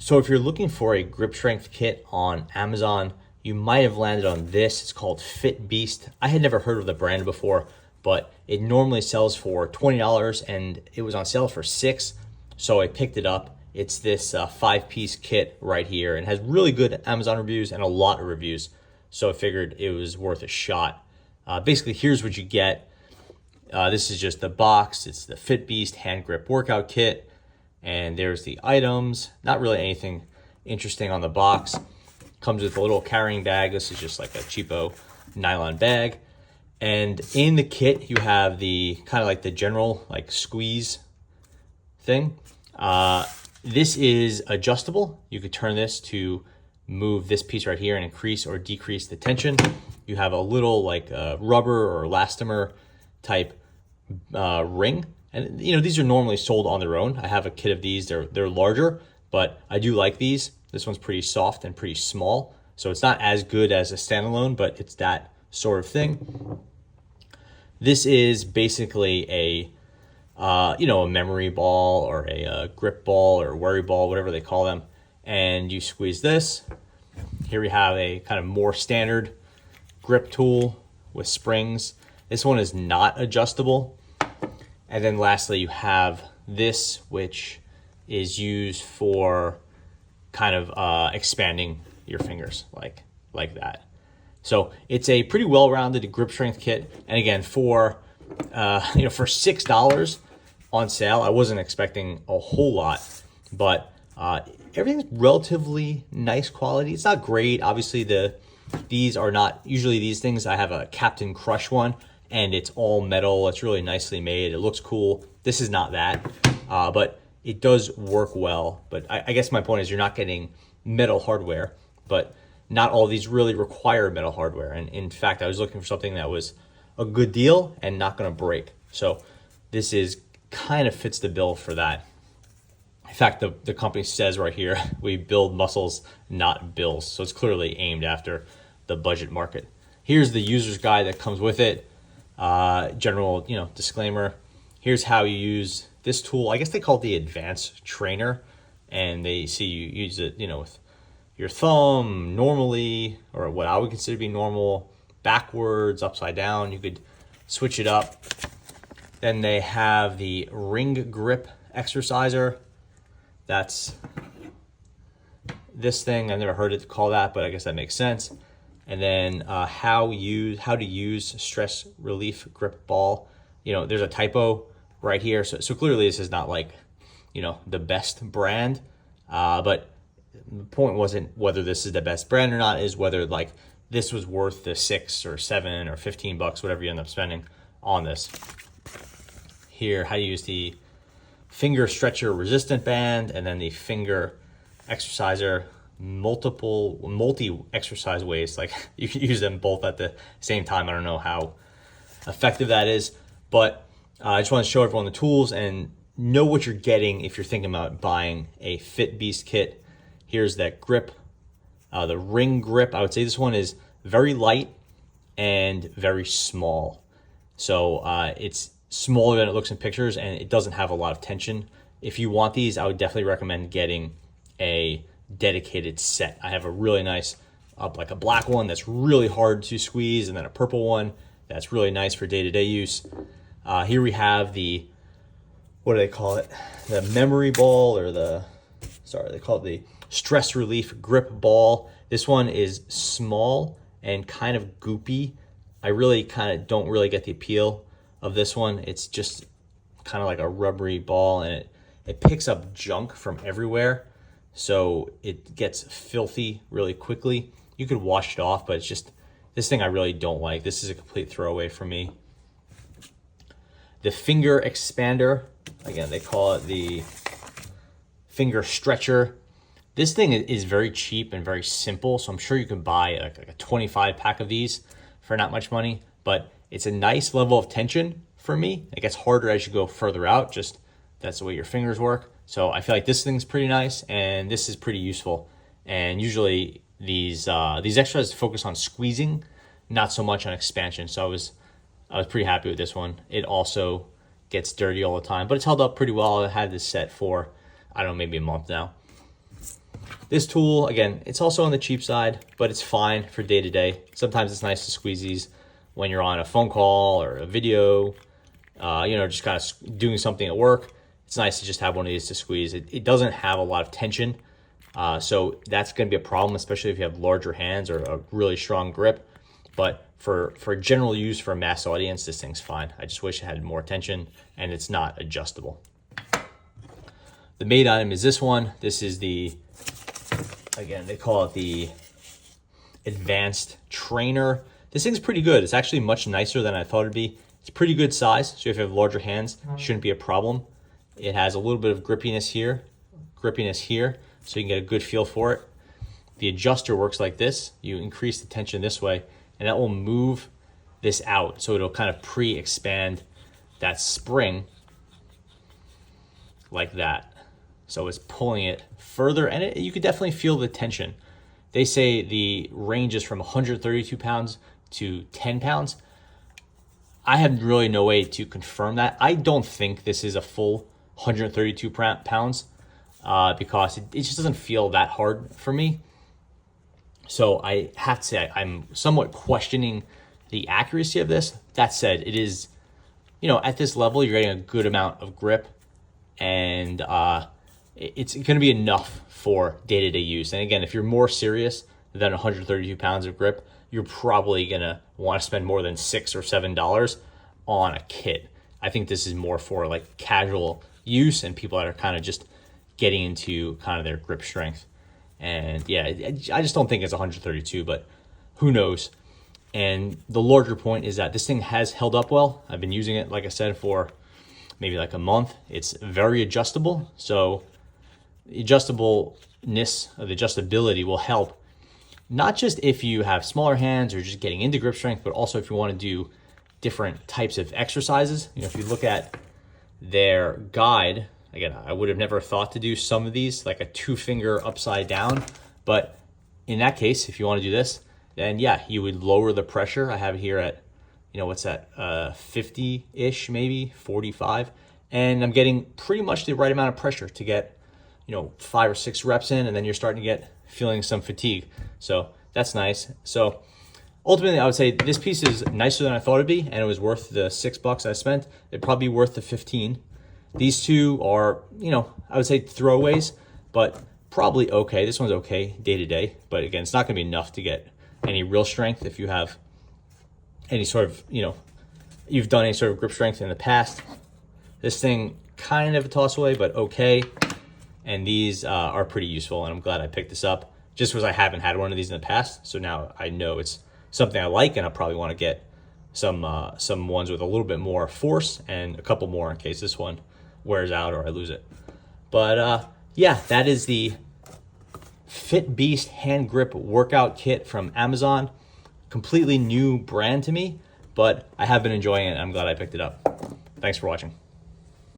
So if you're looking for a grip strength kit on Amazon, you might have landed on this. It's called FitBeast. I had never heard of the brand before, but it normally sells for $20 and it was on sale for $6. So I picked it up. It's this 5-piece kit right here and has really good Amazon reviews and a lot of reviews. So I figured it was worth a shot. Basically, here's what you get. This is just the box. It's the FitBeast hand grip workout kit. And there's the items. Not really anything interesting on the box. Comes with a little carrying bag. This is just like a cheapo nylon bag. And in the kit, you have the kind of like the general like squeeze thing. This is adjustable. You could turn this to move this piece right here and increase or decrease the tension. You have a little like rubber or elastomer type ring. And these are normally sold on their own. I have a kit of these. They're larger, but I do like these. This one's pretty soft and pretty small. So it's not as good as a standalone, but it's that sort of thing. This is basically a memory ball or a grip ball or worry ball, whatever they call them. And you squeeze this. Here we have a kind of more standard grip tool with springs. This one is not adjustable. And then lastly, you have this, which is used for kind of expanding your fingers like that. So it's a pretty well-rounded grip strength kit. And again, for $6 on sale, I wasn't expecting a whole lot, but everything's relatively nice quality. It's not great. Obviously, these are not usually these things. I have a Captain Crush one, and it's all metal. It's really nicely made. It looks cool. This is not that, but it does work well. But I guess my point is you're not getting metal hardware, but not all these really require metal hardware. And in fact, I was looking for something that was a good deal and not going to break. So this is kind of fits the bill for that. In fact, the company says right here, we build muscles, not bills. So it's clearly aimed after the budget market. Here's the user's guide that comes with it. General, disclaimer. Here's how you use this tool. I guess they call it the advanced trainer, and they see you use it, with your thumb normally, or what I would consider to be normal, backwards, upside down. You could switch it up. Then they have the ring grip exerciser. That's this thing. I never heard it called that, but I guess that makes sense. And then how to use stress relief grip ball. There's a typo right here. So clearly this is not like, the best brand. But the point wasn't whether this is the best brand or not, is whether like this was worth the $6 or $7 or $15, whatever you end up spending on this. Here, how to use the finger stretcher resistant band, and then the finger exerciser, multi exercise ways. Like you can use them both at the same time. I don't know how effective that is, but I just want to show everyone the tools and know what you're getting if you're thinking about buying a FitBeast kit. Here's that grip, the ring grip. I would say this one is very light and very small. So it's smaller than it looks in pictures, and it doesn't have a lot of tension. If you want these, I would definitely recommend getting a dedicated set. I have a really nice, like a black one that's really hard to squeeze, and then a purple one that's really nice for day-to-day use. Here we have the, what do they call it? The memory ball, or they call it the stress relief grip ball. This one is small and kind of goopy. I really kind of don't really get the appeal of this one. It's just kind of like a rubbery ball, and it picks up junk from everywhere. So it gets filthy really quickly. You could wash it off, but it's just, this thing I really don't like. This is a complete throwaway for me. The finger expander, again, they call it the finger stretcher. This thing is very cheap and very simple. So I'm sure you can buy like a 25 pack of these for not much money, but it's a nice level of tension for me. It gets harder as you go further out, just that's the way your fingers work. So I feel like this thing's pretty nice, and this is pretty useful. And usually these exercises focus on squeezing, not so much on expansion. So I was pretty happy with this one. It also gets dirty all the time, but it's held up pretty well. I had this set for, I don't know, maybe a month now. This tool, again, it's also on the cheap side, but it's fine for day to day. Sometimes it's nice to squeeze these when you're on a phone call or a video, just kind of doing something at work. It's nice to just have one of these to squeeze. It doesn't have a lot of tension, so that's going to be a problem, especially if you have larger hands or a really strong grip. But for general use for a mass audience, this thing's fine. I just wish it had more tension, and it's not adjustable. The main item is this one. This is again, they call it the Advanced Trainer. This thing's pretty good. It's actually much nicer than I thought it'd be. It's pretty good size, so if you have larger hands, it shouldn't be a problem. It has a little bit of grippiness here, so you can get a good feel for it. The adjuster works like this. You increase the tension this way, and that will move this out, so it'll kind of pre-expand that spring like that. So it's pulling it further, and you could definitely feel the tension. They say the range is from 132 pounds to 10 pounds. I have really no way to confirm that. I don't think this is a full 132 pounds because it just doesn't feel that hard for me. So I have to say I'm somewhat questioning the accuracy of this. That said, it is, at this level, you're getting a good amount of grip, and it's going to be enough for day-to-day use. And again, if you're more serious than 132 pounds of grip, you're probably going to want to spend more than $6 or $7 on a kit. I think this is more for like casual use and people that are kind of just getting into kind of their grip strength. And yeah, I just don't think it's 132, but who knows? And the larger point is that this thing has held up well. I've been using it, like I said, for maybe like a month. It's very adjustable. So the adjustableness, or the adjustability will help, not just if you have smaller hands or just getting into grip strength, but also if you want to do different types of exercises. If you look at their guide, again, I would have never thought to do some of these, like a 2-finger upside down. But in that case, if you want to do this, then yeah, you would lower the pressure. I have it here at, what's that, 50-ish, maybe 45. And I'm getting pretty much the right amount of pressure to get, 5 or 6 reps in, and then you're starting to feeling some fatigue. So that's nice. So ultimately, I would say this piece is nicer than I thought it'd be, and it was worth the $6 I spent. It'd probably be worth the 15. These two are, I would say throwaways, but probably okay. This one's okay day to day, but again, it's not going to be enough to get any real strength if you have any sort of, you've done any sort of grip strength in the past. This thing kind of a toss away, but okay. And these are pretty useful, and I'm glad I picked this up just because I haven't had one of these in the past. So now I know it's something I like, and I probably want to get some ones with a little bit more force and a couple more in case this one wears out or I lose it. But yeah, that is the FitBeast hand grip workout kit from Amazon. Completely new brand to me, but I have been enjoying it, and I'm glad I picked it up. Thanks for watching.